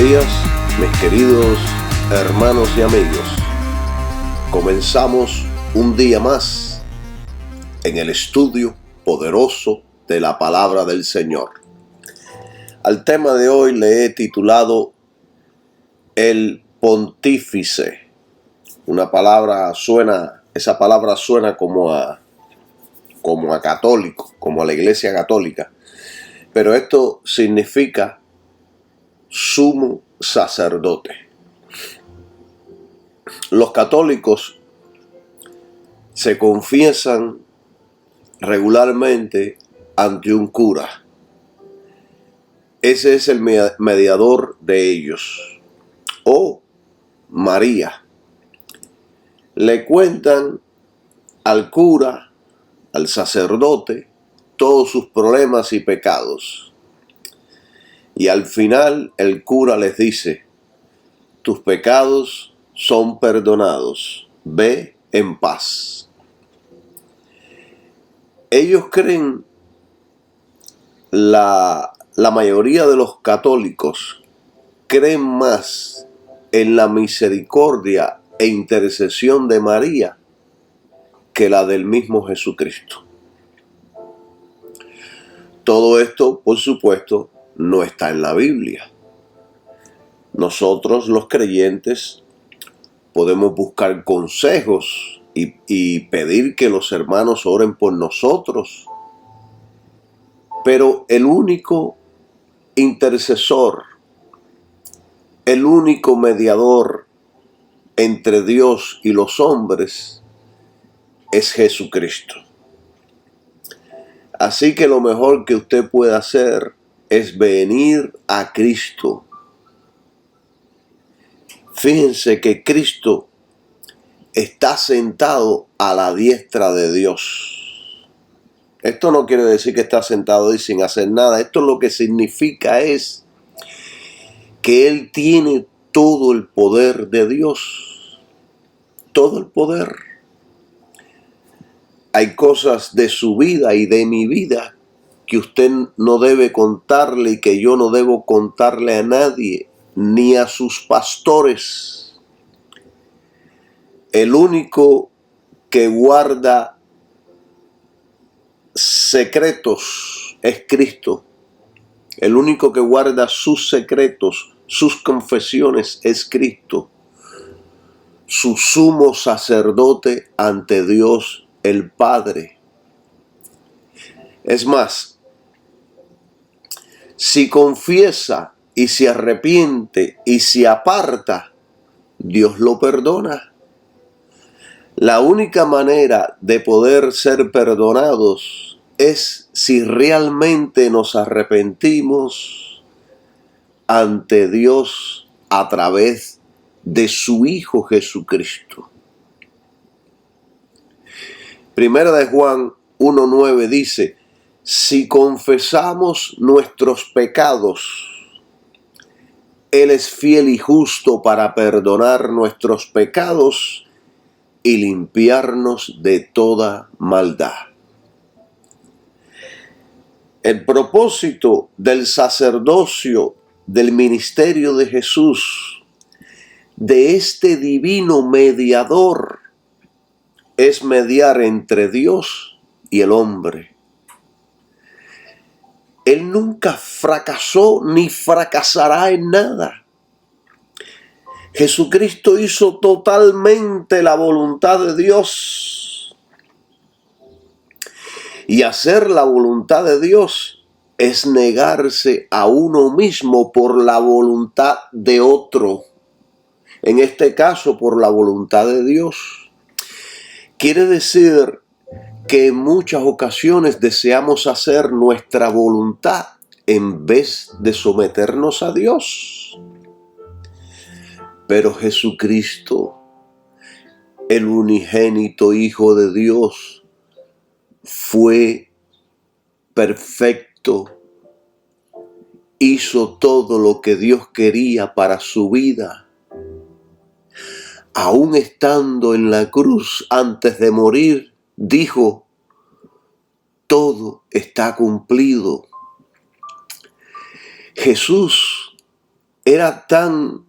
días, mis queridos hermanos y amigos. Comenzamos un día más en el estudio poderoso de la palabra del Señor. Al tema de hoy le he titulado El Pontífice. Esa palabra suena como a católico, como a la Iglesia católica. Pero esto significa sumo sacerdote. Los católicos se confiesan regularmente ante un cura. Ese es el mediador de ellos. O María. Le cuentan al cura, al sacerdote, todos sus problemas y pecados. Y al final el cura les dice: tus pecados son perdonados, ve en paz. Ellos creen, la mayoría de los católicos creen más en la misericordia e intercesión de María que la del mismo Jesucristo. Todo esto, por supuesto, no está en la Biblia. Nosotros, los creyentes, podemos buscar consejos y pedir que los hermanos oren por nosotros. Pero el único intercesor, el único mediador entre Dios y los hombres es Jesucristo. Así que lo mejor que usted puede hacer es venir a Cristo. Fíjense que Cristo está sentado a la diestra de Dios. Esto no quiere decir que está sentado ahí sin hacer nada. Esto lo que significa es que Él tiene todo el poder de Dios. Todo el poder. Hay cosas de su vida y de mi vida que usted no debe contarle y que yo no debo contarle a nadie, ni a sus pastores. El único que guarda secretos es Cristo. El único que guarda sus secretos, sus confesiones es Cristo. Su sumo sacerdote ante Dios el Padre. Es más, si confiesa y se arrepiente y se aparta, Dios lo perdona. La única manera de poder ser perdonados es si realmente nos arrepentimos ante Dios a través de su Hijo Jesucristo. Primera de Juan 1:9 dice: si confesamos nuestros pecados, Él es fiel y justo para perdonar nuestros pecados y limpiarnos de toda maldad. El propósito del sacerdocio, del ministerio de Jesús, de este divino mediador, es mediar entre Dios y el hombre. Él nunca fracasó ni fracasará en nada. Jesucristo hizo totalmente la voluntad de Dios. Y hacer la voluntad de Dios es negarse a uno mismo por la voluntad de otro. En este caso, por la voluntad de Dios. Quiere decir que en muchas ocasiones deseamos hacer nuestra voluntad en vez de someternos a Dios. Pero Jesucristo, el unigénito Hijo de Dios, fue perfecto, hizo todo lo que Dios quería para su vida. Aún estando en la cruz antes de morir, dijo: todo está cumplido. Jesús era tan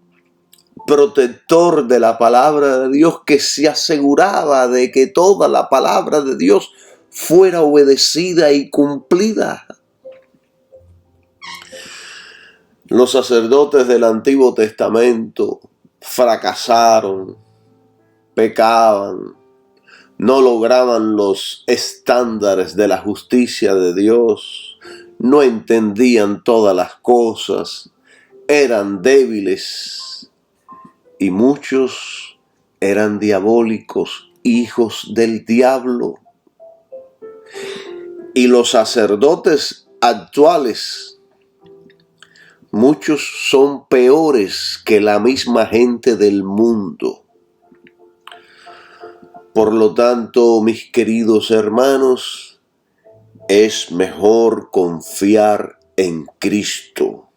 protector de la palabra de Dios que se aseguraba de que toda la palabra de Dios fuera obedecida y cumplida. Los sacerdotes del Antiguo Testamento fracasaron, pecaban, no lograban los estándares de la justicia de Dios, no entendían todas las cosas, eran débiles y muchos eran diabólicos, hijos del diablo. Y los sacerdotes actuales, muchos son peores que la misma gente del mundo. Por lo tanto, mis queridos hermanos, es mejor confiar en Cristo.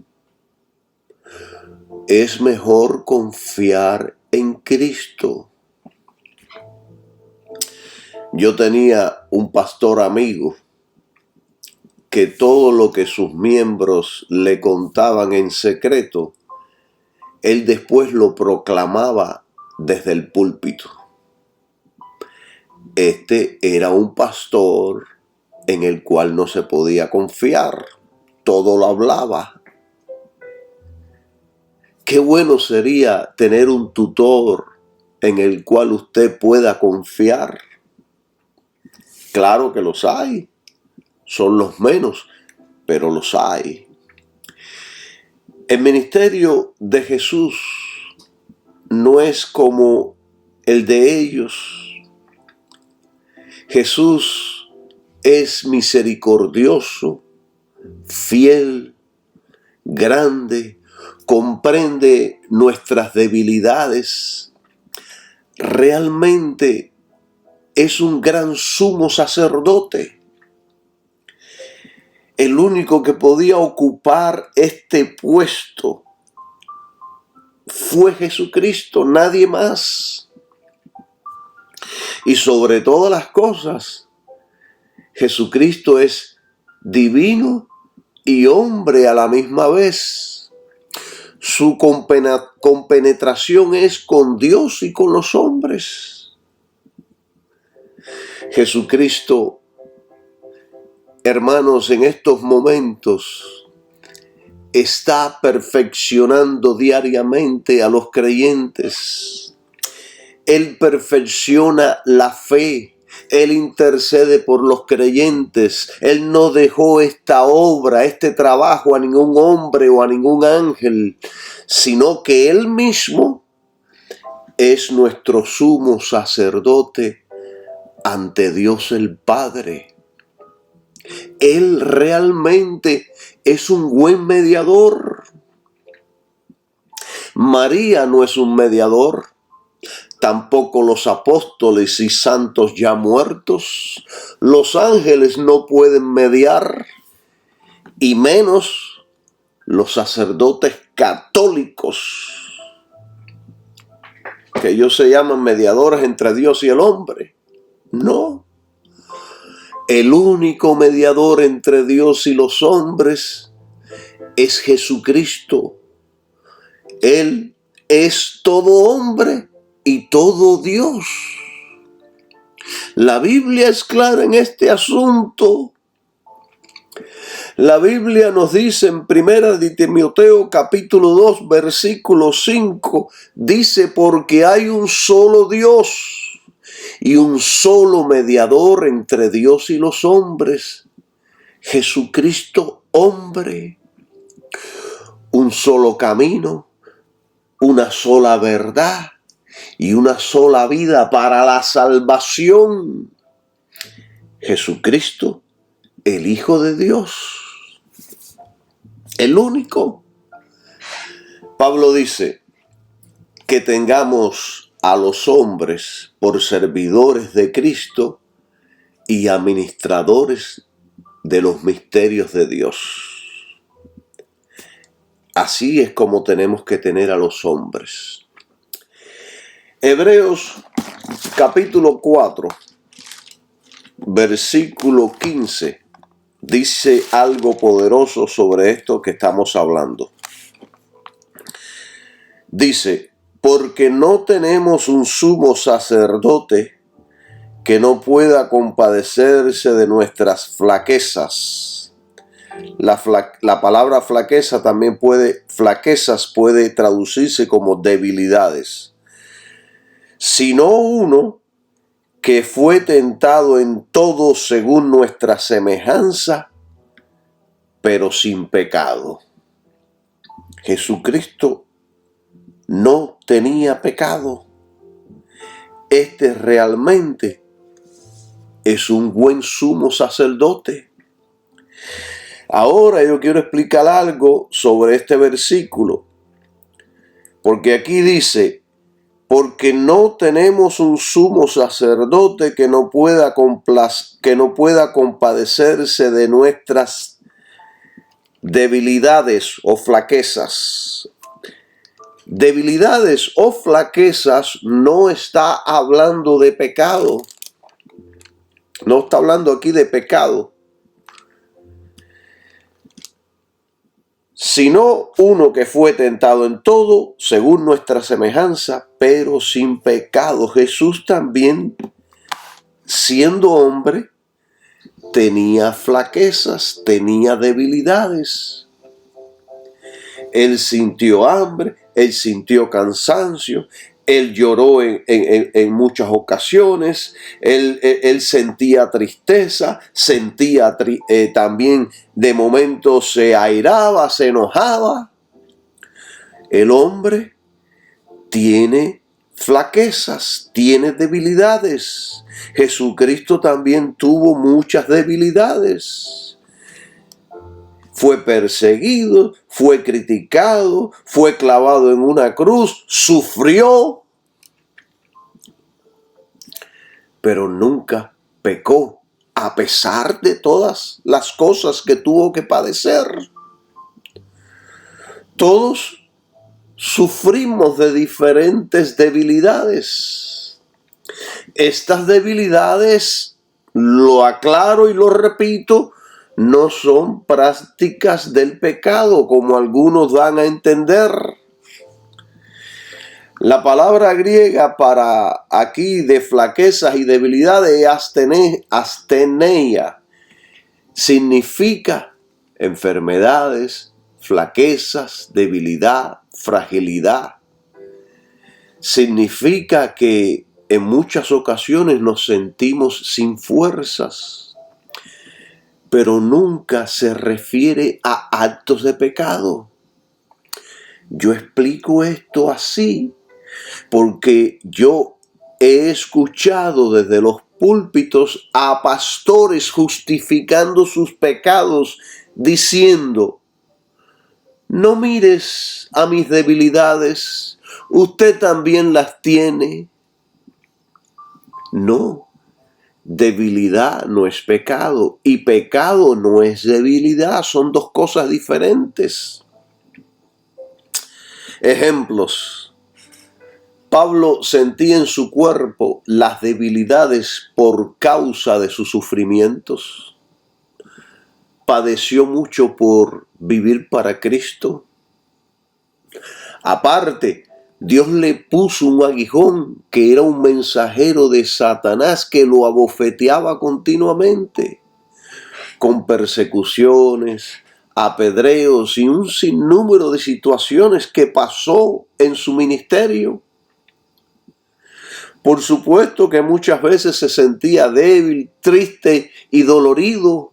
Es mejor confiar en Cristo. Yo tenía un pastor amigo que todo lo que sus miembros le contaban en secreto, él después lo proclamaba desde el púlpito. Este era un pastor en el cual no se podía confiar, todo lo hablaba. Qué bueno sería tener un tutor en el cual usted pueda confiar. Claro que los hay, son los menos, pero los hay. El ministerio de Jesús no es como el de ellos. Jesús es misericordioso, fiel, grande, comprende nuestras debilidades. Realmente es un gran sumo sacerdote. El único que podía ocupar este puesto fue Jesucristo, nadie más. Y sobre todas las cosas, Jesucristo es divino y hombre a la misma vez. Su compenetración es con Dios y con los hombres. Jesucristo, hermanos, en estos momentos está perfeccionando diariamente a los creyentes. Él perfecciona la fe. Él intercede por los creyentes. Él no dejó esta obra, este trabajo a ningún hombre o a ningún ángel, sino que Él mismo es nuestro sumo sacerdote ante Dios el Padre. Él realmente es un buen mediador. María no es un mediador. Tampoco los apóstoles y santos ya muertos. Los ángeles no pueden mediar. Y menos los sacerdotes católicos, que ellos se llaman mediadores entre Dios y el hombre. No. El único mediador entre Dios y los hombres es Jesucristo. Él es todo hombre y todo Dios. La Biblia es clara en este asunto. La Biblia nos dice en 1 de Timoteo capítulo 2 versículo 5, dice: porque hay un solo Dios y un solo mediador entre Dios y los hombres, Jesucristo hombre. Un solo camino, una sola verdad y una sola vida para la salvación. Jesucristo, el Hijo de Dios. El único. Pablo dice que tengamos a los hombres por servidores de Cristo y administradores de los misterios de Dios. Así es como tenemos que tener a los hombres. Hebreos capítulo 4, versículo 15, dice algo poderoso sobre esto que estamos hablando. Dice, porque no tenemos un sumo sacerdote que no pueda compadecerse de nuestras flaquezas. La palabra flaquezas puede traducirse como debilidades, sino uno que fue tentado en todo según nuestra semejanza, pero sin pecado. Jesucristo no tenía pecado. Este realmente es un buen sumo sacerdote. Ahora yo quiero explicar algo sobre este versículo, porque aquí dice, porque no tenemos un sumo sacerdote que no pueda compadecerse de nuestras debilidades o flaquezas. Debilidades o flaquezas no está hablando de pecado. No está hablando aquí de pecado, sino uno que fue tentado en todo, según nuestra semejanza, pero sin pecado. Jesús también, siendo hombre, tenía flaquezas, tenía debilidades. Él sintió hambre, él sintió cansancio, él lloró en muchas ocasiones, él sentía tristeza, también de momento se airaba, se enojaba. El hombre tiene flaquezas, tiene debilidades. Jesucristo también tuvo muchas debilidades. Fue perseguido, fue criticado, fue clavado en una cruz, sufrió, pero nunca pecó, a pesar de todas las cosas que tuvo que padecer. Todos sufrimos de diferentes debilidades. Estas debilidades, lo aclaro y lo repito, no son prácticas del pecado, como algunos dan a entender. La palabra griega para aquí de flaquezas y debilidades es asteneia. Significa enfermedades, flaquezas, debilidad, fragilidad. Significa que en muchas ocasiones nos sentimos sin fuerzas, pero nunca se refiere a actos de pecado. Yo explico esto así porque yo he escuchado desde los púlpitos a pastores justificando sus pecados diciendo, no mires a mis debilidades, usted también las tiene. No. Debilidad no es pecado y pecado no es debilidad, son dos cosas diferentes. Ejemplos. Pablo sentía en su cuerpo las debilidades por causa de sus sufrimientos. Padeció mucho por vivir para Cristo. Aparte, Dios le puso un aguijón que era un mensajero de Satanás que lo abofeteaba continuamente, con persecuciones, apedreos y un sinnúmero de situaciones que pasó en su ministerio. Por supuesto que muchas veces se sentía débil, triste y dolorido.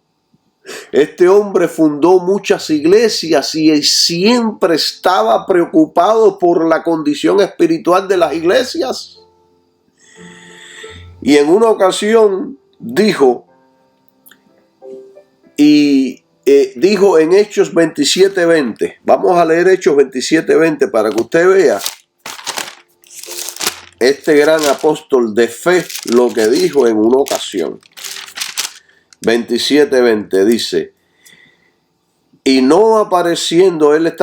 Este hombre fundó muchas iglesias y siempre estaba preocupado por la condición espiritual de las iglesias. Y en una ocasión dijo en Hechos 27:20, vamos a leer Hechos 27:20 para que usted vea este gran apóstol de fe lo que dijo en una ocasión. 27:20 dice, y no apareciendo, ellos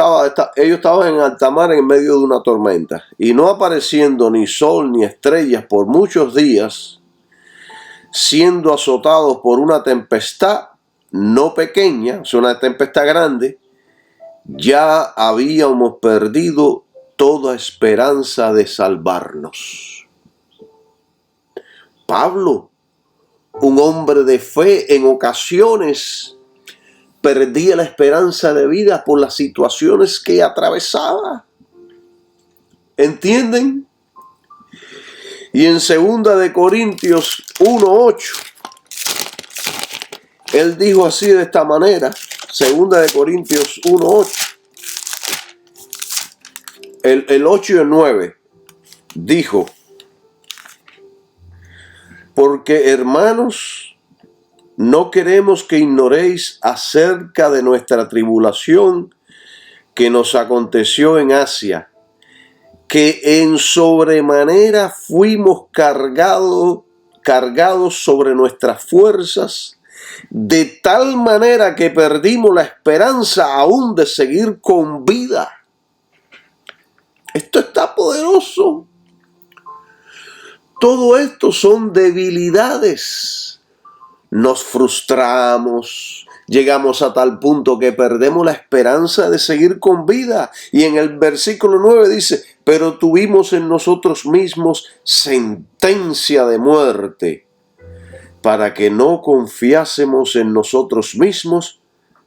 estaban en alta mar en medio de una tormenta, y no apareciendo ni sol ni estrellas por muchos días, siendo azotados por una tempestad no pequeña, o sea, una tempestad grande, ya habíamos perdido toda esperanza de salvarnos. Pablo, un hombre de fe, en ocasiones perdía la esperanza de vida por las situaciones que atravesaba. ¿Entienden? Y en 2 Corintios 1:8, él dijo así de esta manera, 2 Corintios 1:8, el 8 y el 9, dijo: porque, hermanos, no queremos que ignoréis acerca de nuestra tribulación que nos aconteció en Asia, que en sobremanera fuimos cargados sobre nuestras fuerzas, de tal manera que perdimos la esperanza aún de seguir con vida. Esto está poderoso. Todo esto son debilidades. Nos frustramos, llegamos a tal punto que perdemos la esperanza de seguir con vida. Y en el versículo 9 dice: pero tuvimos en nosotros mismos sentencia de muerte, para que no confiásemos en nosotros mismos,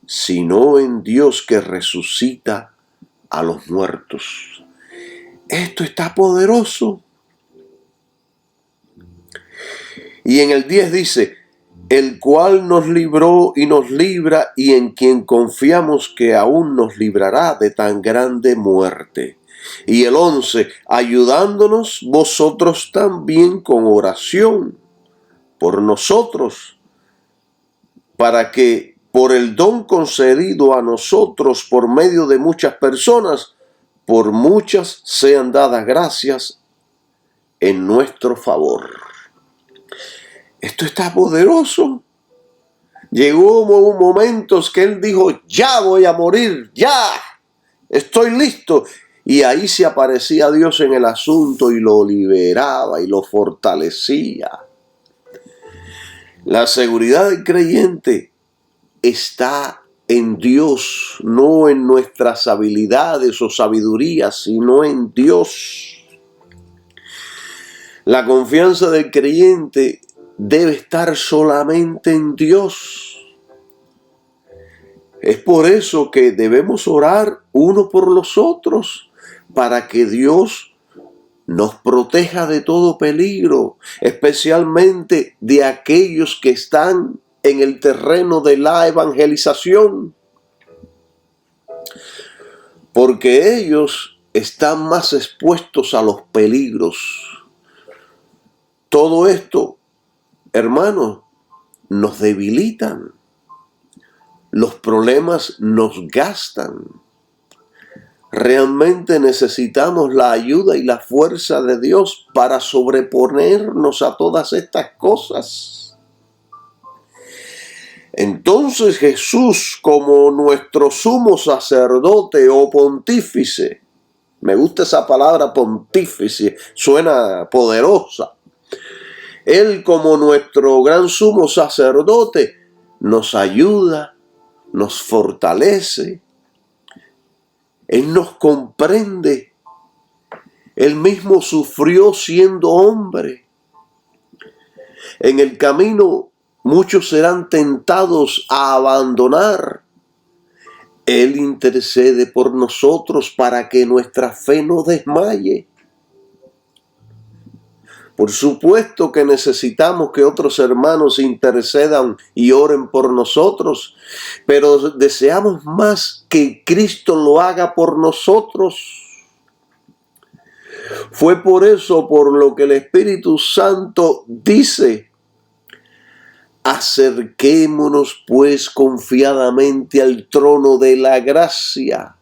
sino en Dios que resucita a los muertos. Esto está poderoso. Y en el 10 dice: el cual nos libró y nos libra, y en quien confiamos que aún nos librará de tan grande muerte. Y el 11, ayudándonos vosotros también con oración por nosotros, para que por el don concedido a nosotros por medio de muchas personas, por muchas sean dadas gracias en nuestro favor. Esto está poderoso. Llegó momentos que él dijo: ya voy a morir, ya estoy listo. Y ahí se aparecía Dios en el asunto y lo liberaba y lo fortalecía. La seguridad del creyente está en Dios, no en nuestras habilidades o sabiduría, sino en Dios. La confianza del creyente debe estar solamente en Dios. Es por eso que debemos orar uno por los otros, para que Dios nos proteja de todo peligro, especialmente de aquellos que están en el terreno de la evangelización, porque ellos están más expuestos a los peligros. Todo esto, hermanos, nos debilitan. Los problemas nos gastan. Realmente necesitamos la ayuda y la fuerza de Dios para sobreponernos a todas estas cosas. Entonces Jesús, como nuestro sumo sacerdote o pontífice, me gusta esa palabra pontífice, suena poderosa. Él, como nuestro gran sumo sacerdote, nos ayuda, nos fortalece. Él nos comprende. Él mismo sufrió siendo hombre. En el camino muchos serán tentados a abandonar. Él intercede por nosotros para que nuestra fe no desmaye. Por supuesto que necesitamos que otros hermanos intercedan y oren por nosotros, pero deseamos más que Cristo lo haga por nosotros. Fue por eso por lo que el Espíritu Santo dice: acerquémonos pues confiadamente al trono de la gracia,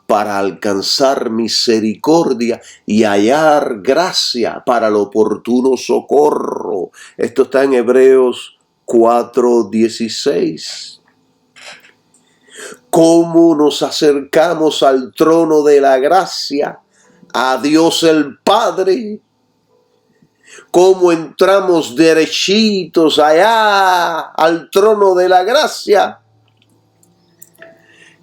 para alcanzar misericordia y hallar gracia para el oportuno socorro. Esto está en Hebreos 4:16. ¿Cómo nos acercamos al trono de la gracia, a Dios el Padre? ¿Cómo entramos derechitos allá al trono de la gracia?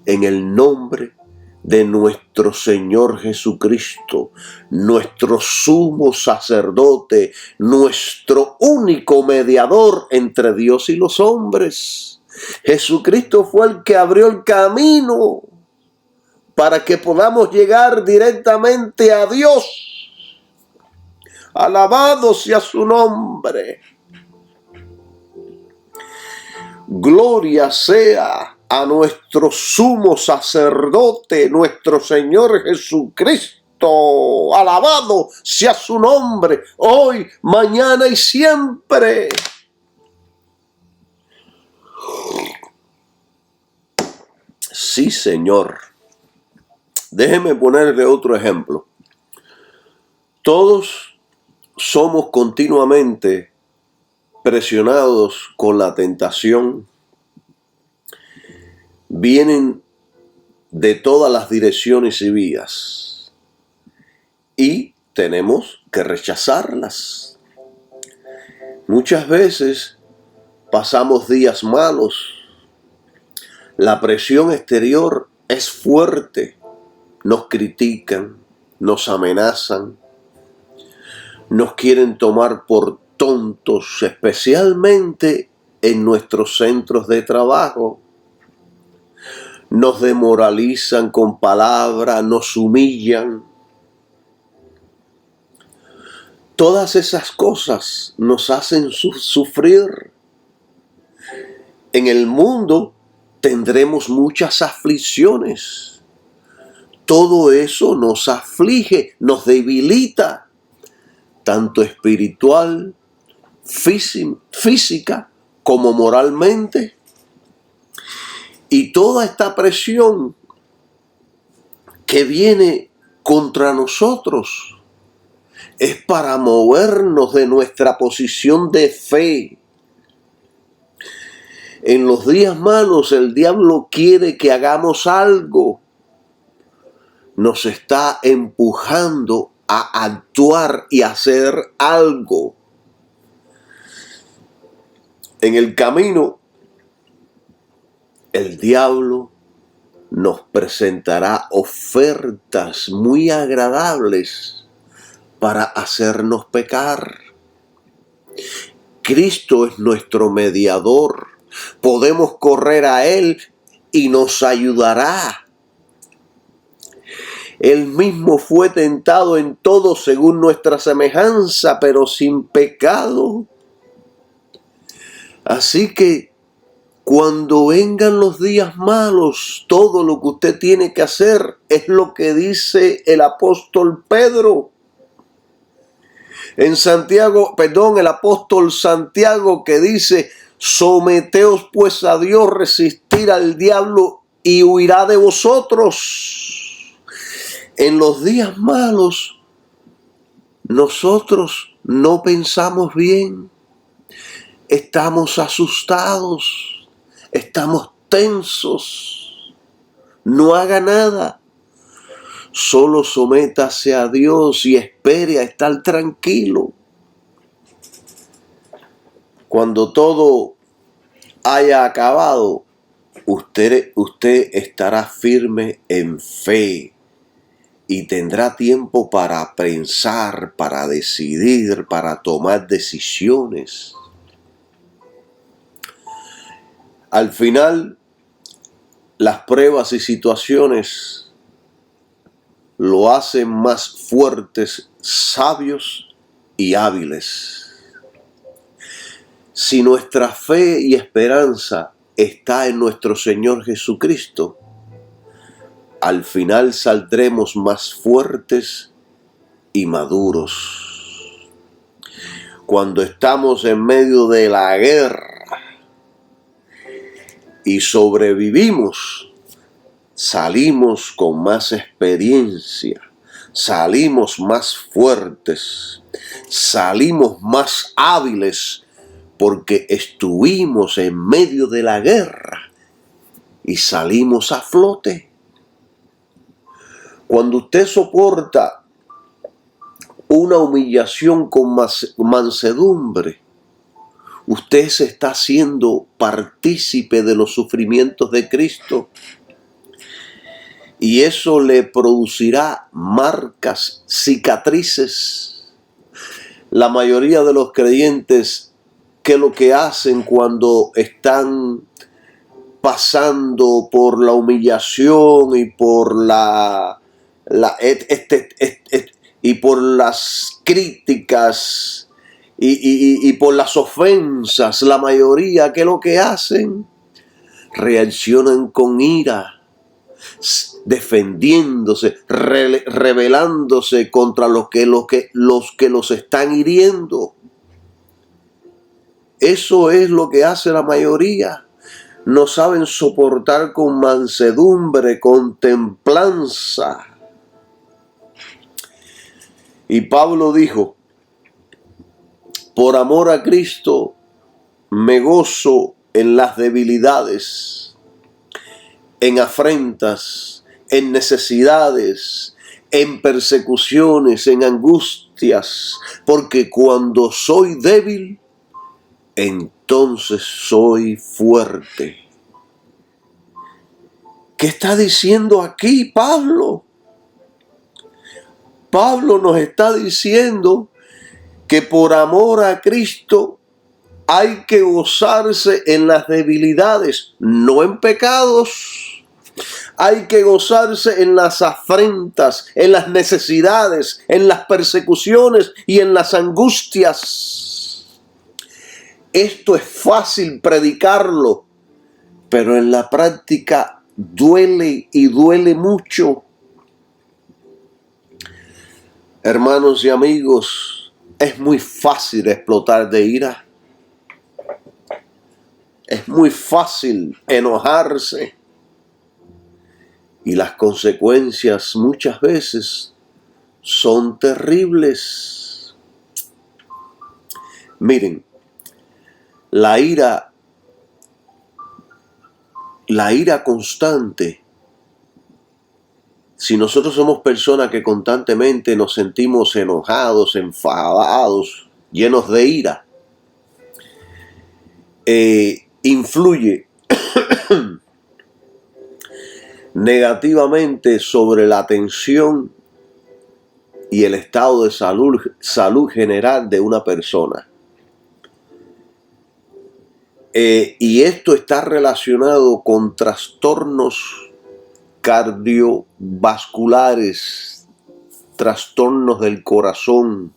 En el nombre de nuestro Señor Jesucristo, nuestro sumo sacerdote, nuestro único mediador entre Dios y los hombres. Jesucristo fue el que abrió el camino para que podamos llegar directamente a Dios. Alabado sea su nombre. Gloria sea a nuestro sumo sacerdote, nuestro Señor Jesucristo. Alabado sea su nombre, hoy, mañana y siempre. Sí, Señor. Déjeme ponerle otro ejemplo. Todos somos continuamente presionados con la tentación. Vienen de todas las direcciones y vías y tenemos que rechazarlas. Muchas veces pasamos días malos. La presión exterior es fuerte. Nos critican, nos amenazan, nos quieren tomar por tontos, especialmente en nuestros centros de trabajo. Nos demoralizan con palabras, nos humillan. Todas esas cosas nos hacen sufrir. En el mundo tendremos muchas aflicciones. Todo eso nos aflige, nos debilita, tanto espiritual, física como moralmente. Y toda esta presión que viene contra nosotros es para movernos de nuestra posición de fe. En los días malos el diablo quiere que hagamos algo. Nos está empujando a actuar y hacer algo. En el camino, el diablo nos presentará ofertas muy agradables para hacernos pecar. Cristo es nuestro mediador. Podemos correr a Él y nos ayudará. Él mismo fue tentado en todo según nuestra semejanza, pero sin pecado. Así que cuando vengan los días malos, todo lo que usted tiene que hacer es lo que dice el apóstol Pedro. El apóstol Santiago, que dice: someteos pues a Dios, resistir al diablo y huirá de vosotros. En los días malos, nosotros no pensamos bien, estamos asustados, estamos tensos. No haga nada, solo sométase a Dios y espere a estar tranquilo. Cuando todo haya acabado, usted estará firme en fe y tendrá tiempo para pensar, para decidir, para tomar decisiones. Al final, las pruebas y situaciones lo hacen más fuertes, sabios y hábiles. Si nuestra fe y esperanza está en nuestro Señor Jesucristo, al final saldremos más fuertes y maduros. Cuando estamos en medio de la guerra y sobrevivimos, salimos con más experiencia, salimos más fuertes, salimos más hábiles, porque estuvimos en medio de la guerra y salimos a flote. Cuando usted soporta una humillación con mansedumbre, usted se está haciendo partícipe de los sufrimientos de Cristo. y eso le producirá marcas, cicatrices. La mayoría de los creyentes, ¿qué es lo que hacen cuando están pasando por la humillación y por y por las críticas y por las ofensas? La mayoría, ¿qué es lo que hacen? Reaccionan con ira, defendiéndose, rebelándose contra los que los están hiriendo. Eso es lo que hace la mayoría. No saben soportar con mansedumbre, con templanza. Y Pablo dijo: por amor a Cristo me gozo en las debilidades, en afrentas, en necesidades, en persecuciones, en angustias, porque cuando soy débil, entonces soy fuerte. ¿Qué está diciendo aquí Pablo? Pablo nos está diciendo que por amor a Cristo hay que gozarse en las debilidades, no en pecados. Hay que gozarse en las afrentas, en las necesidades, en las persecuciones y en las angustias. Esto es fácil predicarlo, pero en la práctica duele y duele mucho. Hermanos y amigos, es muy fácil explotar de ira. Es muy fácil enojarse. Y las consecuencias muchas veces son terribles. Miren, la ira constante, si nosotros somos personas que constantemente nos sentimos enojados, enfadados, llenos de ira, influye negativamente sobre la atención y el estado de salud general de una persona. Y esto está relacionado con trastornos cardiovasculares, trastornos del corazón,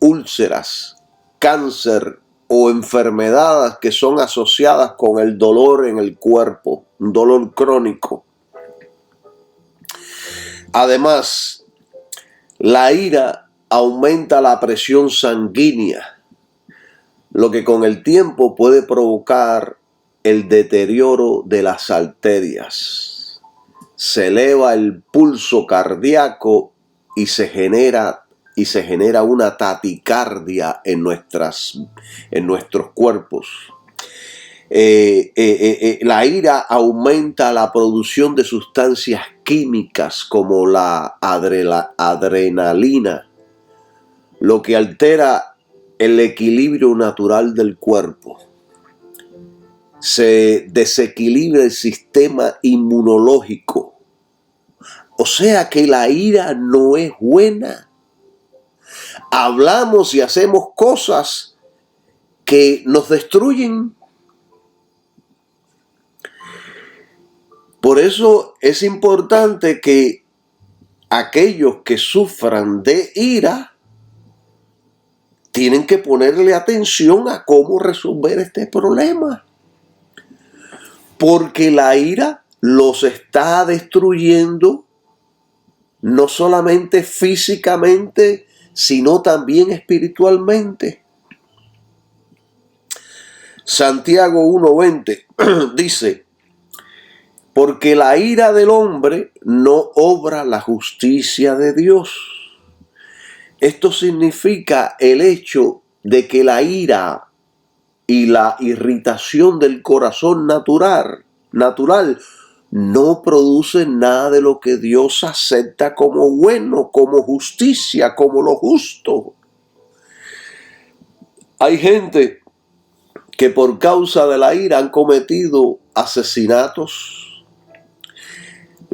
úlceras, cáncer o enfermedades que son asociadas con el dolor en el cuerpo, un dolor crónico. Además, la ira aumenta la presión sanguínea, lo que con el tiempo puede provocar el deterioro de las arterias. Se eleva el pulso cardíaco y se genera una taquicardia en nuestros cuerpos. La ira aumenta la producción de sustancias químicas como la adrenalina, lo que altera el equilibrio natural del cuerpo. Se desequilibra el sistema inmunológico. O sea que la ira no es buena. Hablamos y hacemos cosas que nos destruyen. Por eso es importante que aquellos que sufran de ira tienen que ponerle atención a cómo resolver este problema. Porque la ira los está destruyendo no solamente físicamente, sino también espiritualmente. Santiago 1:20 dice: porque la ira del hombre no obra la justicia de Dios. Esto significa el hecho de que la ira y la irritación del corazón natural no producen nada de lo que Dios acepta como bueno, como justicia, como lo justo. Hay gente que por causa de la ira han cometido asesinatos,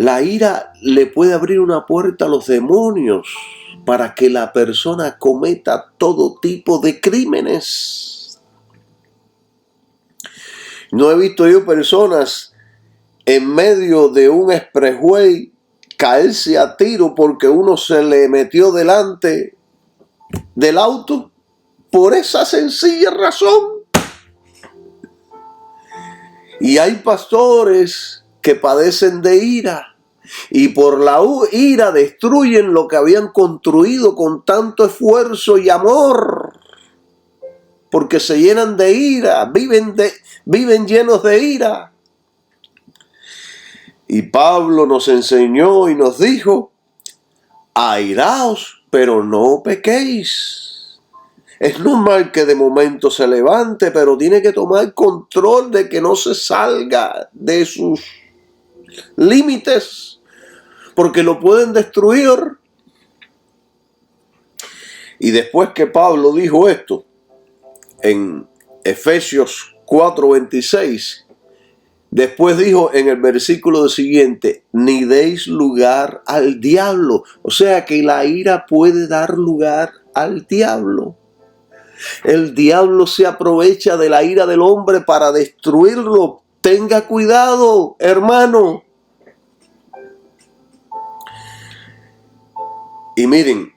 La ira le puede abrir una puerta a los demonios para que la persona cometa todo tipo de crímenes. No he visto yo personas en medio de un expressway caerse a tiro porque uno se le metió delante del auto por esa sencilla razón. Y hay pastores que padecen de ira y por la ira destruyen lo que habían construido con tanto esfuerzo y amor, porque se llenan de ira, viven llenos de ira. Y Pablo nos enseñó y nos dijo: airaos, pero no pequéis. Es normal que de momento se levante, pero tiene que tomar control de que no se salga de sus límites, porque lo pueden destruir. Y después que Pablo dijo esto, en Efesios 4:26, después dijo en el versículo siguiente: ni deis lugar al diablo. O sea que la ira puede dar lugar al diablo. El diablo se aprovecha de la ira del hombre para destruirlo. Tenga cuidado, hermano. Y miren,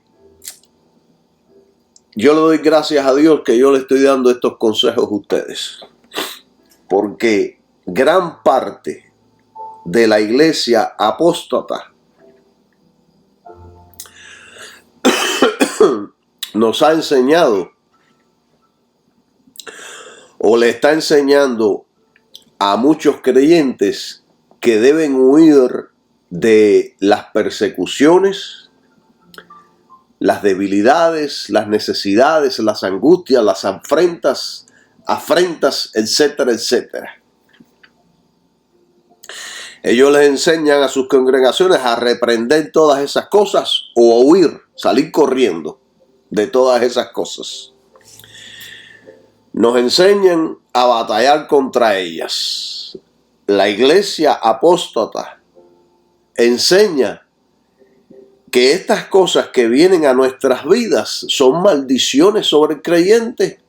yo le doy gracias a Dios que yo le estoy dando estos consejos a ustedes, porque gran parte de la iglesia apóstata nos ha enseñado o le está enseñando a muchos creyentes que deben huir de las persecuciones, las debilidades, las necesidades, las angustias, las afrentas, etcétera, etcétera. Ellos les enseñan a sus congregaciones a reprender todas esas cosas o a huir, salir corriendo de todas esas cosas. Nos enseñan a batallar contra ellas. La iglesia apóstata enseña que estas cosas que vienen a nuestras vidas son maldiciones sobre el creyente.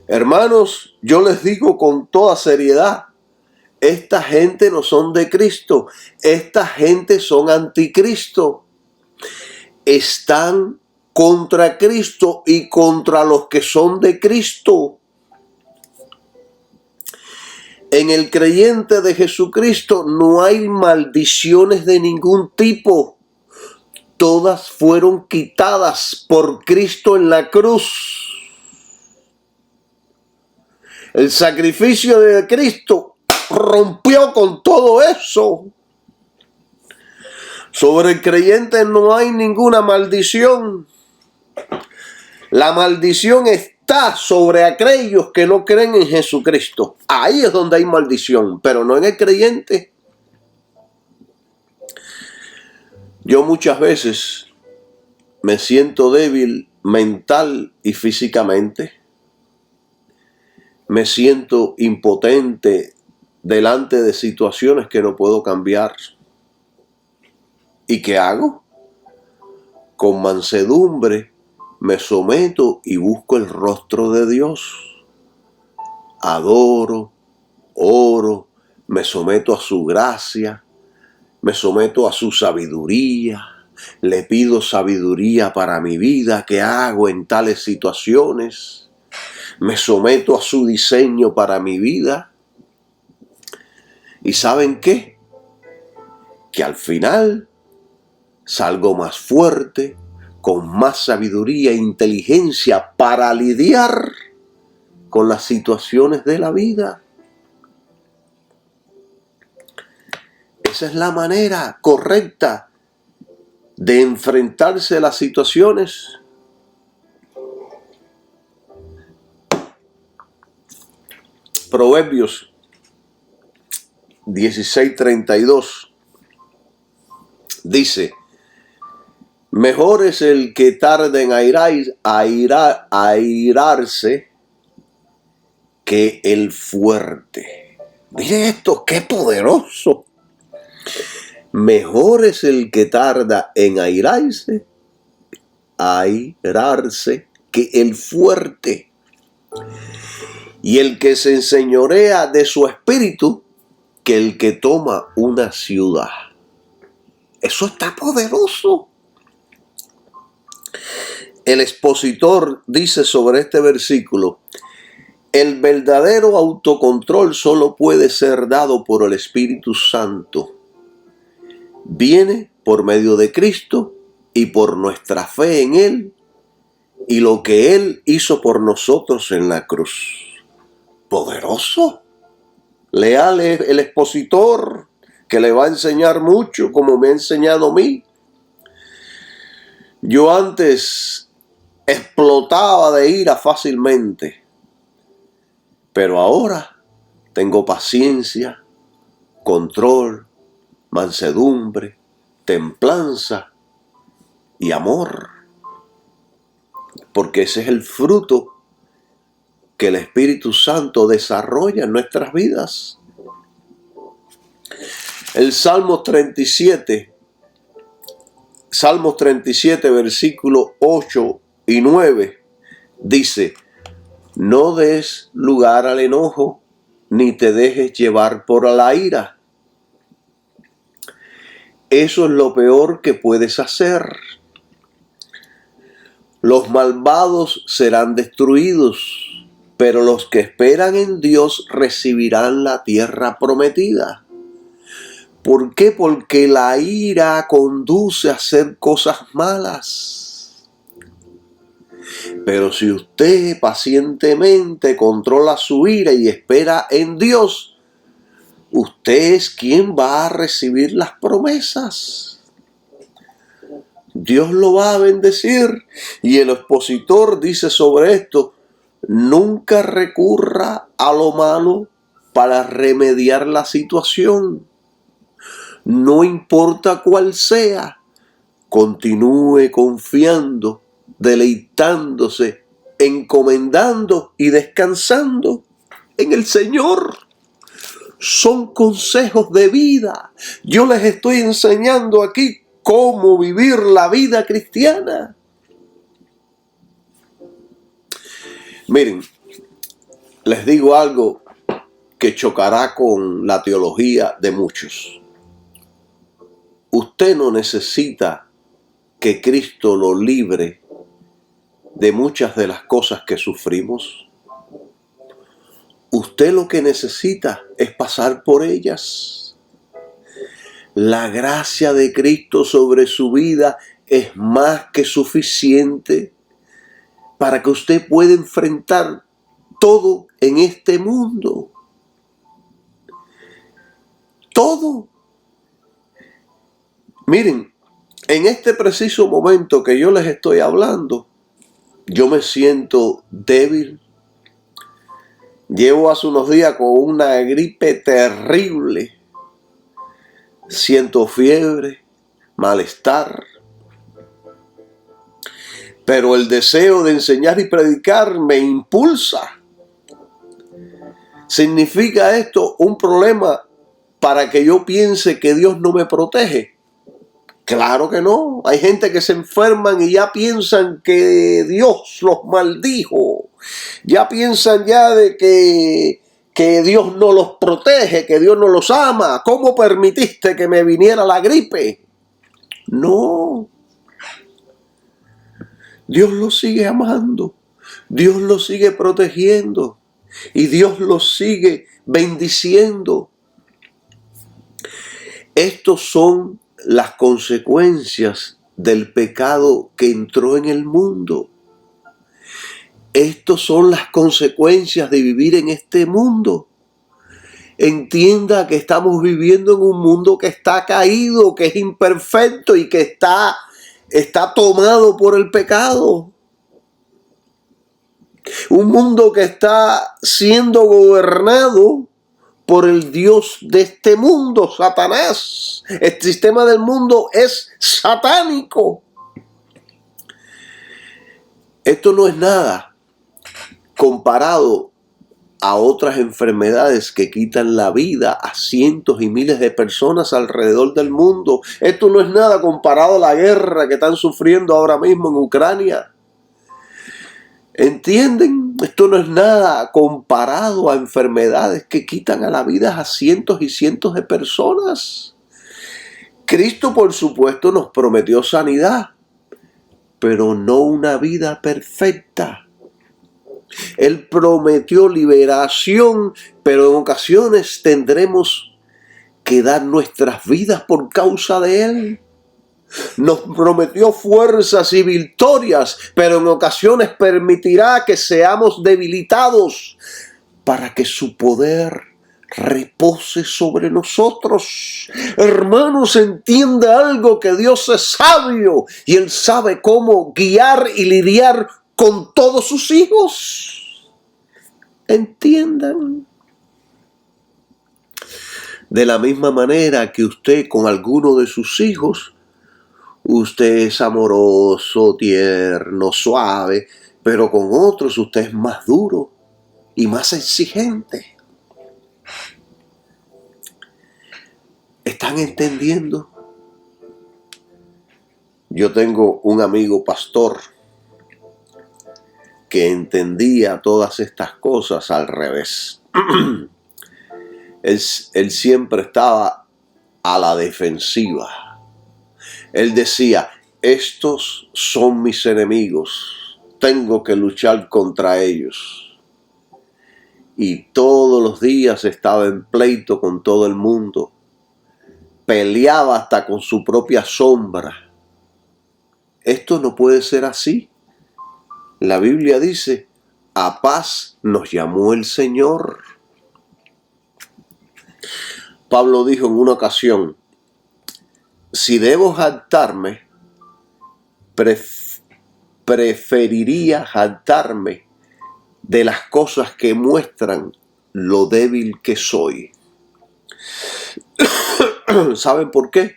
Hermanos, yo les digo con toda seriedad, esta gente no son de Cristo, esta gente son anticristo. Están contra Cristo y contra los que son de Cristo. En el creyente de Jesucristo no hay maldiciones de ningún tipo. Todas fueron quitadas por Cristo en la cruz. El sacrificio de Cristo rompió con todo eso. Sobre el creyente no hay ninguna maldición. La maldición está sobre aquellos que no creen en Jesucristo. Ahí es donde hay maldición, pero no en el creyente. Yo muchas veces me siento débil mental y físicamente. Me siento impotente delante de situaciones que no puedo cambiar. ¿Y qué hago? Con mansedumbre me someto y busco el rostro de Dios. Adoro, oro, me someto a su gracia, me someto a su sabiduría, le pido sabiduría para mi vida, ¿qué hago en tales situaciones? Me someto a su diseño para mi vida. ¿Y saben qué? Que al final salgo más fuerte, con más sabiduría e inteligencia para lidiar con las situaciones de la vida. Esa es la manera correcta de enfrentarse a las situaciones. Proverbios 16:32 dice: mejor es el que tarde en airarse que el fuerte. Miren esto, qué poderoso. Mejor es el que tarda en airarse que el fuerte. Y el que se enseñorea de su espíritu que el que toma una ciudad. Eso está poderoso. El expositor dice sobre este versículo: el verdadero autocontrol solo puede ser dado por el Espíritu Santo. Viene por medio de Cristo y por nuestra fe en Él y lo que Él hizo por nosotros en la cruz. Poderoso. Lea el expositor, que le va a enseñar mucho, como me ha enseñado a mí. Yo antes explotaba de ira fácilmente, pero ahora tengo paciencia, control, mansedumbre, templanza y amor, porque ese es el fruto que el Espíritu Santo desarrolla en nuestras vidas. El Salmos 37, versículos 8 y 9, dice: no des lugar al enojo, ni te dejes llevar por la ira. Eso es lo peor que puedes hacer. Los malvados serán destruidos, pero los que esperan en Dios recibirán la tierra prometida. ¿Por qué? Porque la ira conduce a hacer cosas malas. Pero si usted pacientemente controla su ira y espera en Dios, usted es quien va a recibir las promesas. Dios lo va a bendecir. Y el expositor dice sobre esto: nunca recurra a lo malo para remediar la situación. No importa cuál sea, continúe confiando, deleitándose, encomendando y descansando en el Señor. Son consejos de vida. Yo les estoy enseñando aquí cómo vivir la vida cristiana. Miren, les digo algo que chocará con la teología de muchos. Usted no necesita que Cristo lo libre de muchas de las cosas que sufrimos. Usted lo que necesita es pasar por ellas. La gracia de Cristo sobre su vida es más que suficiente para que usted pueda enfrentar todo en este mundo. Todo. Miren, en este preciso momento que yo les estoy hablando, yo me siento débil. Llevo hace unos días con una gripe terrible. Siento fiebre, malestar. Pero el deseo de enseñar y predicar me impulsa. ¿Significa esto un problema para que yo piense que Dios no me protege? Claro que no. Hay gente que se enferman y ya piensan que Dios los maldijo. Ya piensan ya de que Dios no los protege, que Dios no los ama. ¿Cómo permitiste que me viniera la gripe? No. Dios los sigue amando. Dios los sigue protegiendo. Y Dios los sigue bendiciendo. Estos son las consecuencias del pecado que entró en el mundo. Estas son las consecuencias de vivir en este mundo. Entienda que estamos viviendo en un mundo que está caído, que es imperfecto y que está tomado por el pecado. Un mundo que está siendo gobernado por el Dios de este mundo, Satanás. El sistema del mundo es satánico. Esto no es nada comparado a otras enfermedades que quitan la vida a cientos y miles de personas alrededor del mundo. Esto no es nada comparado a la guerra que están sufriendo ahora mismo en Ucrania. ¿Entienden? Esto no es nada comparado a enfermedades que quitan a la vida a cientos y cientos de personas. Cristo, por supuesto, nos prometió sanidad, pero no una vida perfecta. Él prometió liberación, pero en ocasiones tendremos que dar nuestras vidas por causa de Él. Nos prometió fuerzas y victorias, pero en ocasiones permitirá que seamos debilitados para que su poder repose sobre nosotros. Hermanos, entienda algo, que Dios es sabio y Él sabe cómo guiar y lidiar con todos sus hijos. Entiendan. De la misma manera que usted con alguno de sus hijos, usted es amoroso, tierno, suave, pero con otros usted es más duro y más exigente. ¿Están entendiendo? Yo tengo un amigo pastor que entendía todas estas cosas al revés. Él siempre estaba a la defensiva. Él decía, estos son mis enemigos, tengo que luchar contra ellos. Y todos los días estaba en pleito con todo el mundo. Peleaba hasta con su propia sombra. Esto no puede ser así. La Biblia dice, a paz nos llamó el Señor. Pablo dijo en una ocasión, si debo jactarme, preferiría jactarme de las cosas que muestran lo débil que soy. ¿Saben por qué?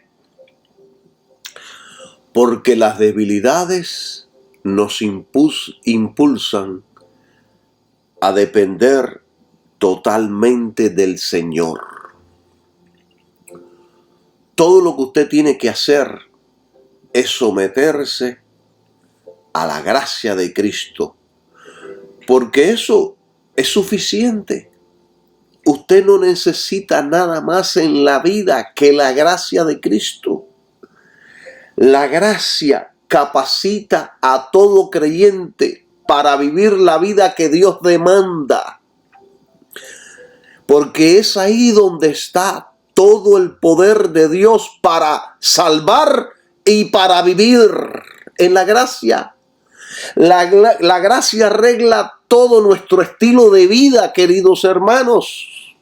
Porque las debilidades nos impulsan a depender totalmente del Señor. Todo lo que usted tiene que hacer es someterse a la gracia de Cristo, porque eso es suficiente. Usted no necesita nada más en la vida que la gracia de Cristo. La gracia capacita a todo creyente para vivir la vida que Dios demanda, porque es ahí donde está todo el poder de Dios para salvar y para vivir en la gracia. La gracia arregla todo nuestro estilo de vida, queridos hermanos.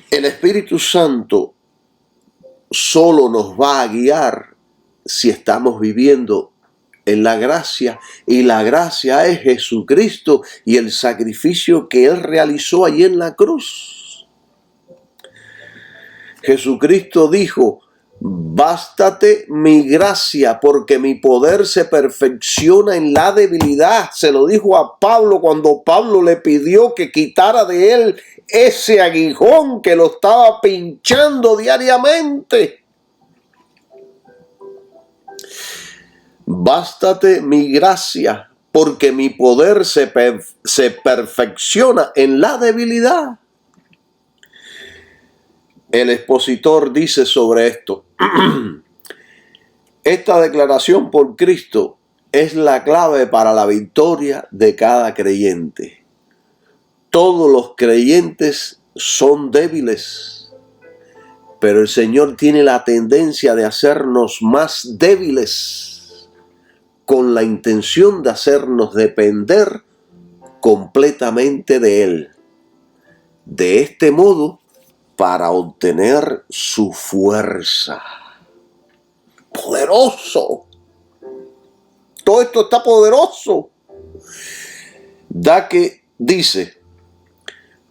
El Espíritu Santo solo nos va a guiar si estamos viviendo en la gracia, y la gracia es Jesucristo y el sacrificio que Él realizó allí en la cruz. Jesucristo dijo, bástate mi gracia, porque mi poder se perfecciona en la debilidad. Se lo dijo a Pablo cuando Pablo le pidió que quitara de él ese aguijón que lo estaba pinchando diariamente. Bástate mi gracia, porque mi poder se perfecciona en la debilidad. El expositor dice sobre esto, esta declaración por Cristo es la clave para la victoria de cada creyente. Todos los creyentes son débiles, pero el Señor tiene la tendencia de hacernos más débiles con la intención de hacernos depender completamente de Él. De este modo, para obtener su fuerza. Poderoso. Todo esto está poderoso. Da que dice,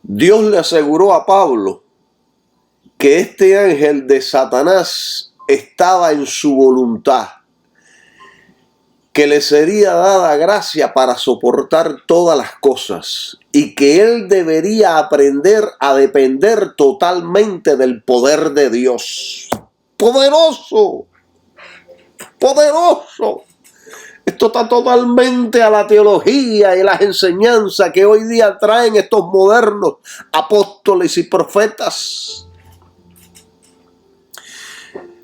Dios le aseguró a Pablo que este ángel de Satanás estaba en su voluntad que le sería dada gracia para soportar todas las cosas y que él debería aprender a depender totalmente del poder de Dios. ¡Poderoso! ¡Poderoso! Esto está totalmente a la teología y las enseñanzas que hoy día traen estos modernos apóstoles y profetas.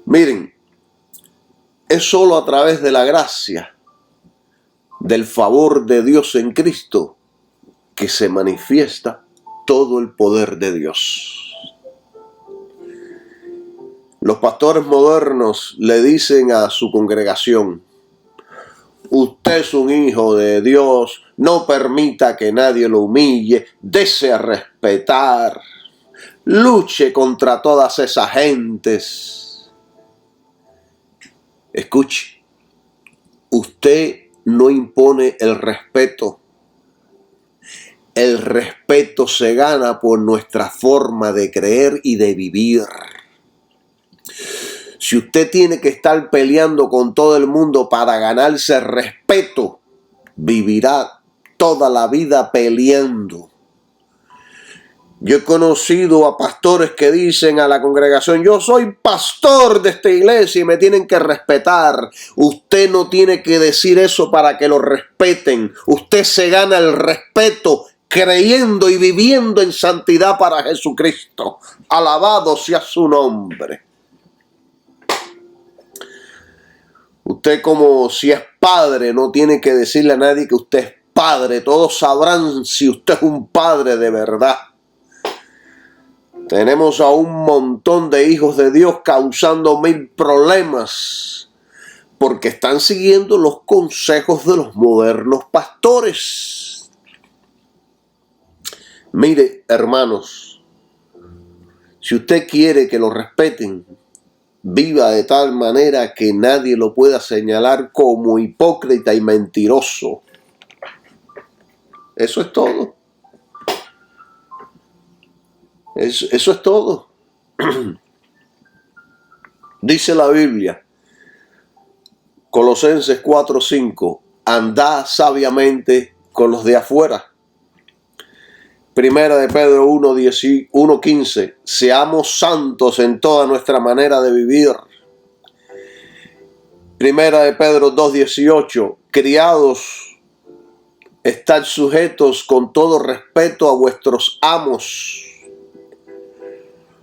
Miren, es solo a través de la gracia, del favor de Dios en Cristo, que se manifiesta todo el poder de Dios. Los pastores modernos le dicen a su congregación: usted es un hijo de Dios, no permita que nadie lo humille, dése a respetar, luche contra todas esas gentes. Escuche, usted no impone el respeto. El respeto se gana por nuestra forma de creer y de vivir. Si usted tiene que estar peleando con todo el mundo para ganarse respeto, vivirá toda la vida peleando. Yo he conocido a pastores que dicen a la congregación: yo soy pastor de esta iglesia y me tienen que respetar. Usted no tiene que decir eso para que lo respeten. Usted se gana el respeto creyendo y viviendo en santidad para Jesucristo. Alabado sea su nombre. Usted, como si es padre, no tiene que decirle a nadie que usted es padre. Todos sabrán si usted es un padre de verdad. Tenemos a un montón de hijos de Dios causando 1000 problemas porque están siguiendo los consejos de los modernos pastores. Mire, hermanos, si usted quiere que lo respeten, viva de tal manera que nadie lo pueda señalar como hipócrita y mentiroso. Eso es todo. Eso es todo. Dice la Biblia, Colosenses 4:5, andad sabiamente con los de afuera. Primera de Pedro 1:15, seamos santos en toda nuestra manera de vivir. Primera de Pedro 2:18, criados, estad sujetos con todo respeto a vuestros amos,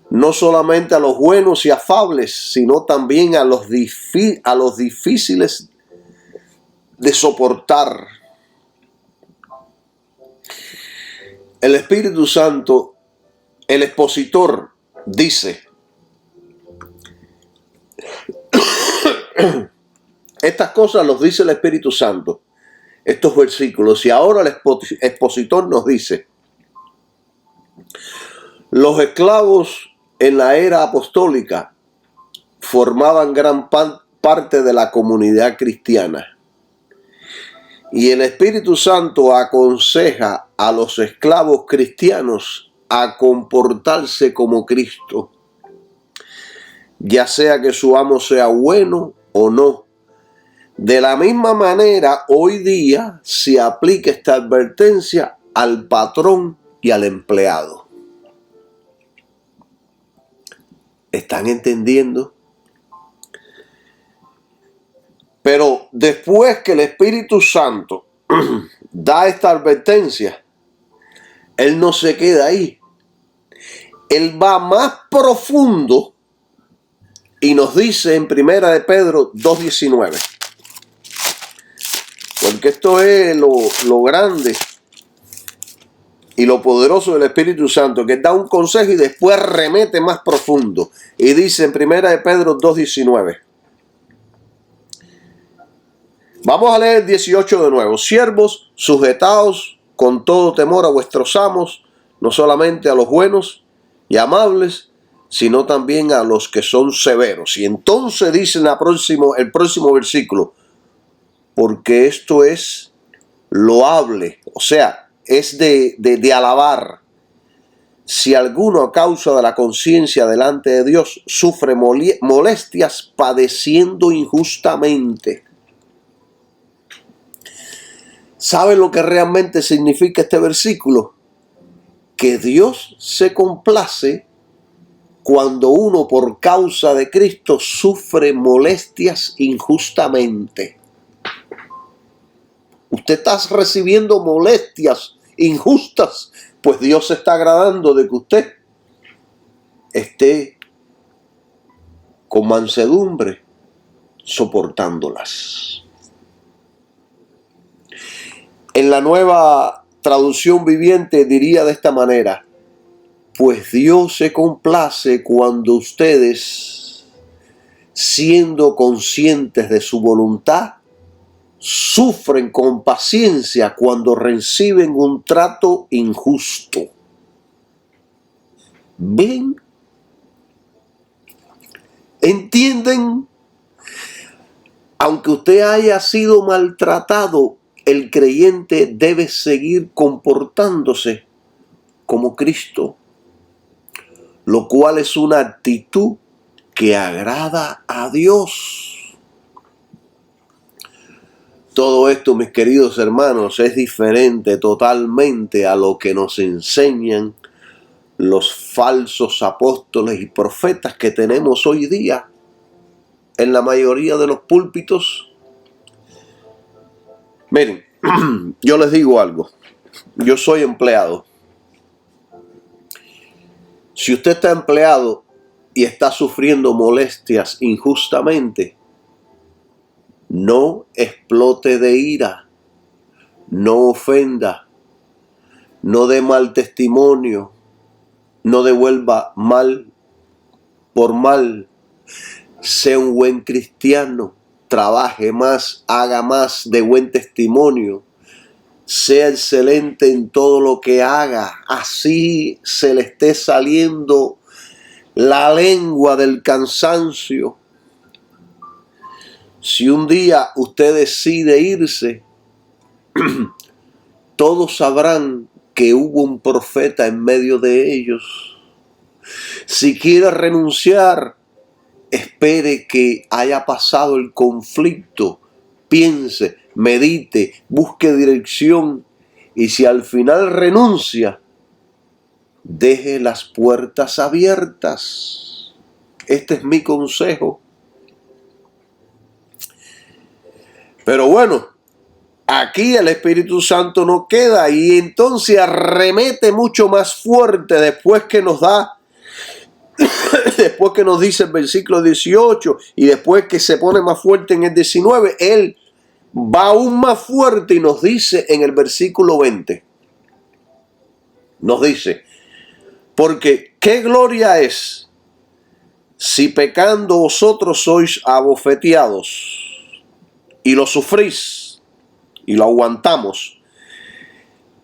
no solamente a los buenos y afables, sino también a los difíciles de soportar. El Espíritu Santo, el expositor, dice: estas cosas los dice el Espíritu Santo, estos versículos, y ahora el expositor nos dice: los esclavos en la era apostólica formaban gran parte de la comunidad cristiana. Y el Espíritu Santo aconseja a los esclavos cristianos a comportarse como Cristo, ya sea que su amo sea bueno o no. De la misma manera, hoy día se aplica esta advertencia al patrón y al empleado. ¿Están entendiendo? Pero después que el Espíritu Santo da esta advertencia, Él no se queda ahí. Él va más profundo y nos dice en Primera de Pedro 2:19. Porque esto es lo grande y lo poderoso del Espíritu Santo, que da un consejo y después remete más profundo. Y dice en Primera de Pedro 2:19. Vamos a leer 18 de nuevo. Siervos, sujetaos con todo temor a vuestros amos, no solamente a los buenos y amables, sino también a los que son severos. Y entonces dice el próximo versículo: porque esto es loable, o sea, es de alabar, si alguno a causa de la conciencia delante de Dios sufre molestias padeciendo injustamente. ¿Saben lo que realmente significa este versículo? Que Dios se complace cuando uno por causa de Cristo sufre molestias injustamente. Usted está recibiendo molestias injustas, pues Dios se está agradando de que usted esté con mansedumbre soportándolas. En la Nueva Traducción Viviente diría de esta manera: pues Dios se complace cuando ustedes, siendo conscientes de su voluntad, sufren con paciencia cuando reciben un trato injusto. ¿Ven? ¿Entienden? Aunque usted haya sido maltratado, el creyente debe seguir comportándose como Cristo, lo cual es una actitud que agrada a Dios. Todo esto, mis queridos hermanos, es diferente totalmente a lo que nos enseñan los falsos apóstoles y profetas que tenemos hoy día en la mayoría de los púlpitos. Miren, yo les digo algo. Yo soy empleado. Si usted está empleado y está sufriendo molestias injustamente, no explote de ira, no ofenda, no dé mal testimonio, no devuelva mal por mal. Sea un buen cristiano, trabaje más, haga más de buen testimonio, sea excelente en todo lo que haga, así se le esté saliendo la lengua del cansancio. Si un día usted decide irse, todos sabrán que hubo un profeta en medio de ellos. Si quiere renunciar, espere que haya pasado el conflicto, piense, medite, busque dirección, y si al final renuncia, deje las puertas abiertas. Este es mi consejo. Pero bueno, aquí el Espíritu Santo no queda y entonces arremete mucho más fuerte después que nos da, después que nos dice el versículo 18 y después que se pone más fuerte en el 19, Él va aún más fuerte y nos dice en el versículo 20, nos dice: porque qué gloria es si pecando vosotros sois abofeteados y lo sufrís y lo aguantamos.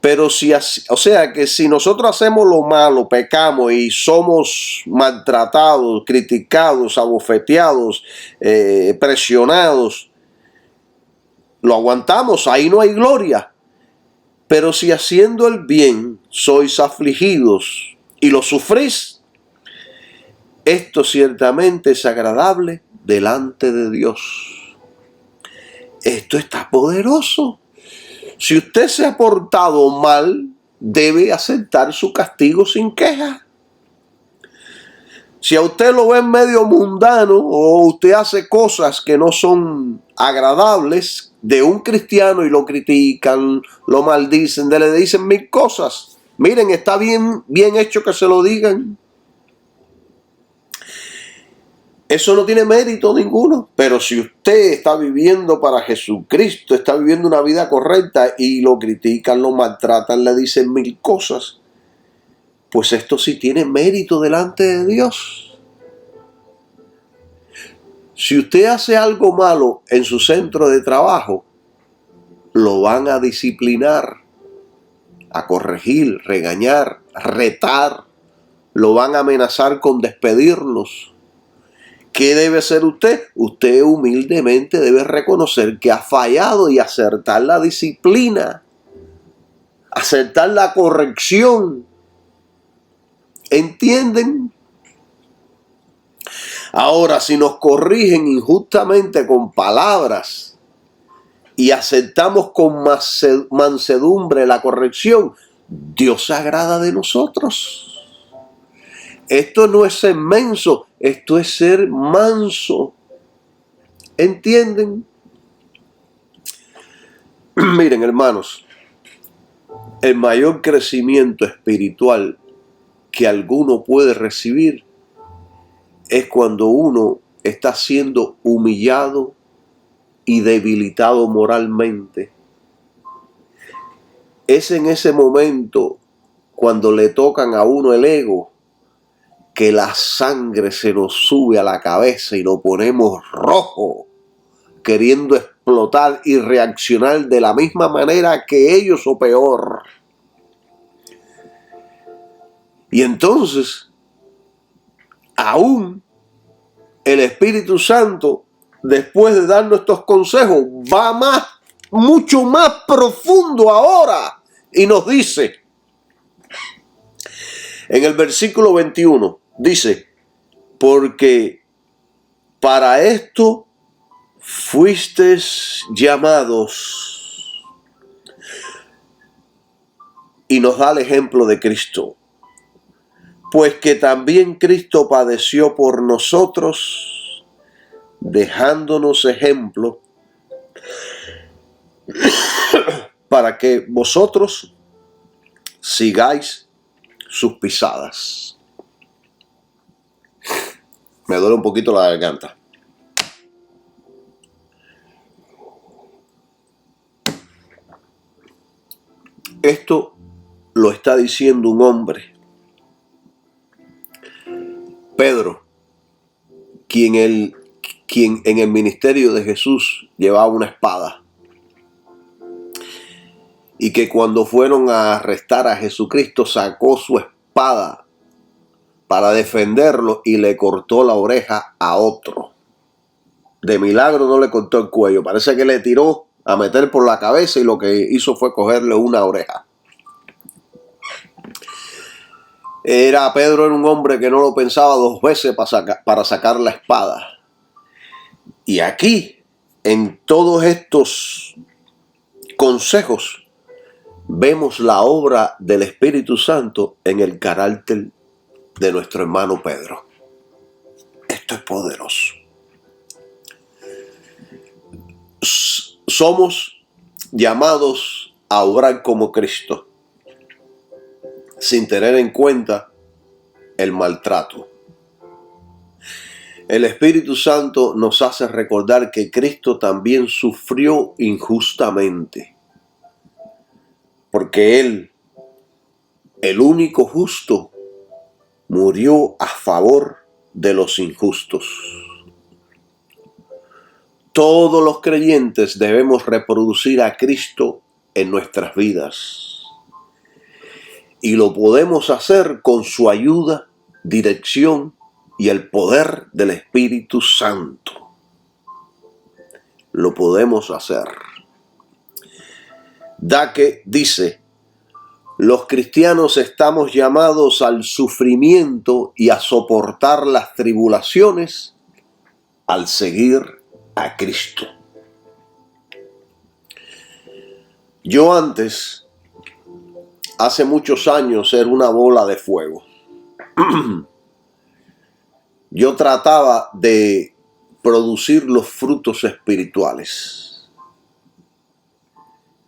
Pero si, o sea que si nosotros hacemos lo malo, pecamos y somos maltratados, criticados, abofeteados, presionados, lo aguantamos, ahí no hay gloria. Pero si haciendo el bien sois afligidos y lo sufrís, esto ciertamente es agradable delante de Dios. Esto está poderoso. Si usted se ha portado mal, debe aceptar su castigo sin queja. Si a usted lo ven medio mundano o usted hace cosas que no son agradables de un cristiano y lo critican, lo maldicen, le dicen mil cosas. Miren, está bien hecho que se lo digan. Eso no tiene mérito ninguno, pero si usted está viviendo para Jesucristo, está viviendo una vida correcta y lo critican, lo maltratan, le dicen mil cosas, pues esto sí tiene mérito delante de Dios. Si usted hace algo malo en su centro de trabajo, lo van a disciplinar, a corregir, regañar, retar, lo van a amenazar con despedirlos. ¿Qué debe hacer usted? Usted humildemente debe reconocer que ha fallado y acertar la disciplina, acertar la corrección. ¿Entienden? Ahora, si nos corrigen injustamente con palabras y aceptamos con mansedumbre la corrección, Dios se agrada de nosotros. Esto no es ser menso, esto es ser manso. ¿Entienden? Miren, hermanos, el mayor crecimiento espiritual que alguno puede recibir es cuando uno está siendo humillado y debilitado moralmente. Es en ese momento, cuando le tocan a uno el ego, que la sangre se nos sube a la cabeza y lo ponemos rojo, queriendo explotar y reaccionar de la misma manera que ellos o peor. Y entonces, aún el Espíritu Santo, después de darnos estos consejos, va mucho más profundo ahora y nos dice, en el versículo 21, dice, porque para esto fuisteis llamados. Y nos da el ejemplo de Cristo. Pues que también Cristo padeció por nosotros, dejándonos ejemplo, para que vosotros sigáis sus pisadas. Me duele un poquito la garganta. Esto lo está diciendo un hombre, Pedro, quien en el ministerio de Jesús llevaba una espada. Y que cuando fueron a arrestar a Jesucristo sacó su espada para defenderlo y le cortó la oreja a otro. De milagro no le cortó el cuello, parece que le tiró a meter por la cabeza y lo que hizo fue cogerle una oreja. Pedro era un hombre que no lo pensaba dos veces para sacar la espada. Y aquí, en todos estos consejos, vemos la obra del Espíritu Santo en el carácter de nuestro hermano Pedro. Esto es poderoso. Somos llamados a obrar como Cristo, sin tener en cuenta el maltrato. El Espíritu Santo nos hace recordar que Cristo también sufrió injustamente, porque Él, el único justo, murió a favor de los injustos. Todos los creyentes debemos reproducir a Cristo en nuestras vidas. Y lo podemos hacer con su ayuda, dirección y el poder del Espíritu Santo. Lo podemos hacer. Dake dice, los cristianos estamos llamados al sufrimiento y a soportar las tribulaciones al seguir a Cristo. Yo antes, hace muchos años, era una bola de fuego. Yo trataba de producir los frutos espirituales,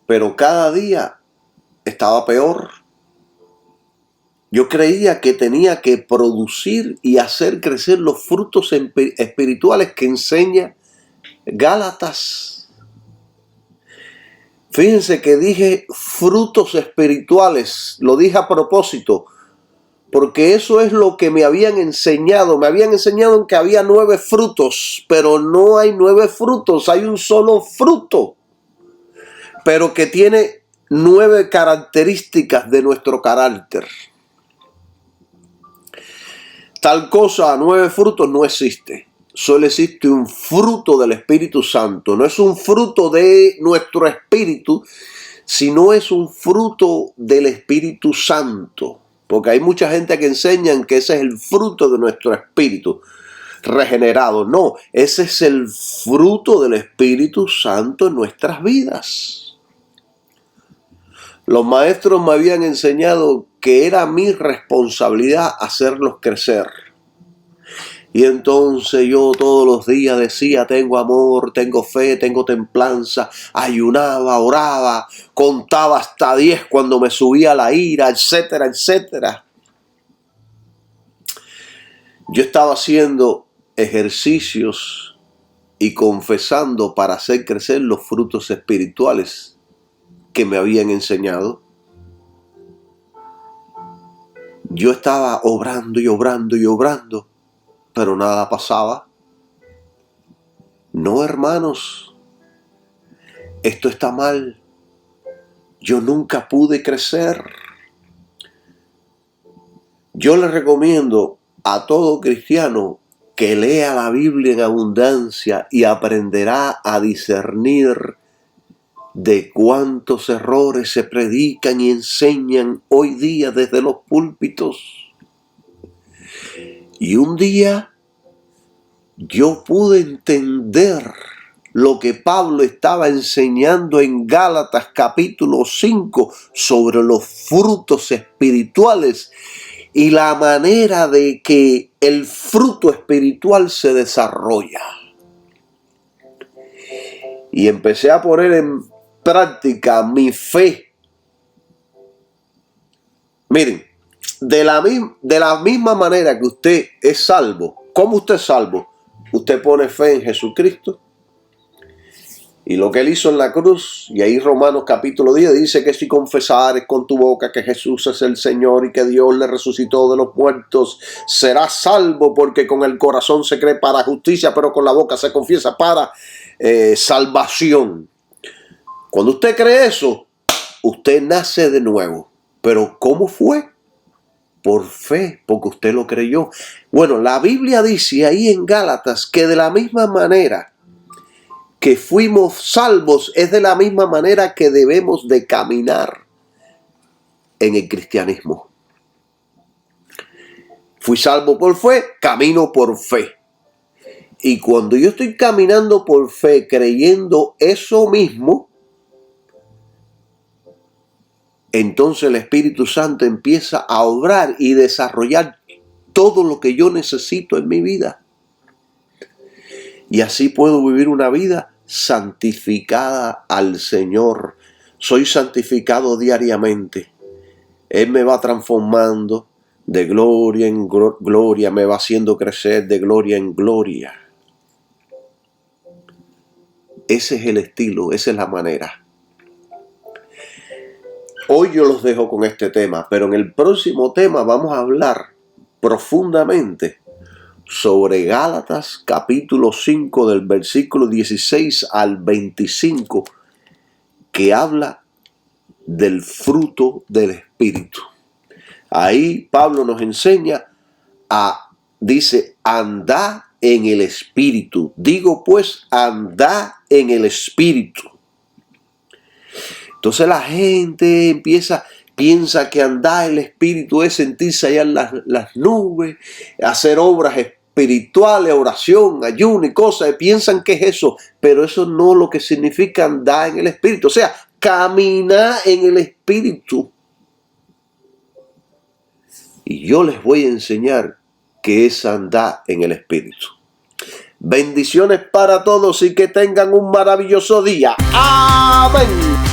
pero cada día estaba peor. Yo creía que tenía que producir y hacer crecer los frutos espirituales que enseña Gálatas. Fíjense que dije frutos espirituales, lo dije a propósito, porque eso es lo que me habían enseñado. Me habían enseñado que había 9 frutos, pero no hay 9 frutos, hay un solo fruto, pero que tiene 9 características de nuestro carácter. Tal cosa, 9 frutos no existe. Solo existe un fruto del Espíritu Santo. No es un fruto de nuestro espíritu, sino es un fruto del Espíritu Santo. Porque hay mucha gente que enseñan que ese es el fruto de nuestro espíritu. regenerados. No, ese es el fruto del Espíritu Santo en nuestras vidas. Los maestros me habían enseñado que era mi responsabilidad hacerlos crecer. Y entonces yo todos los días decía, tengo amor, tengo fe, tengo templanza, ayunaba, oraba, contaba hasta 10 cuando me subía la ira, etcétera, etcétera. Yo estaba haciendo ejercicios y confesando para hacer crecer los frutos espirituales que me habían enseñado. Yo estaba obrando y obrando y obrando, pero nada pasaba. No, hermanos, esto está mal. Yo nunca pude crecer. Yo les recomiendo a todo cristiano que lea la Biblia en abundancia y aprenderá a discernir de cuántos errores se predican y enseñan hoy día desde los púlpitos. Y un día yo pude entender lo que Pablo estaba enseñando en Gálatas capítulo 5 sobre los frutos espirituales y la manera de que el fruto espiritual se desarrolla. Y empecé a poner en práctica mi fe. Miren, de la misma manera que usted es salvo, ¿cómo usted es salvo? Usted pone fe en Jesucristo y lo que Él hizo en la cruz, y ahí Romanos capítulo 10 dice que si confesares con tu boca que Jesús es el Señor y que Dios le resucitó de los muertos, serás salvo, porque con el corazón se cree para justicia, pero con la boca se confiesa para salvación. Cuando usted cree eso, usted nace de nuevo. Pero ¿cómo fue? Por fe, porque usted lo creyó. Bueno, la Biblia dice ahí en Gálatas que de la misma manera que fuimos salvos, es de la misma manera que debemos de caminar en el cristianismo. Fui salvo por fe, camino por fe. Y cuando yo estoy caminando por fe, creyendo eso mismo, entonces el Espíritu Santo empieza a obrar y desarrollar todo lo que yo necesito en mi vida. Y así puedo vivir una vida santificada al Señor. Soy santificado diariamente. Él me va transformando de gloria en gloria, me va haciendo crecer de gloria en gloria. Ese es el estilo, esa es la manera. Hoy yo los dejo con este tema, pero en el próximo tema vamos a hablar profundamente sobre Gálatas capítulo 5 del versículo 16 al 25, que habla del fruto del Espíritu. Ahí Pablo nos enseña dice, andad en el Espíritu. Digo pues, andad en el Espíritu. Entonces la gente piensa que andar en el Espíritu es sentirse allá en las nubes, hacer obras espirituales, oración, ayuno y cosas. Piensan que es eso, pero eso no es lo que significa andar en el Espíritu. O sea, caminar en el Espíritu. Y yo les voy a enseñar qué es andar en el Espíritu. Bendiciones para todos y que tengan un maravilloso día. Amén.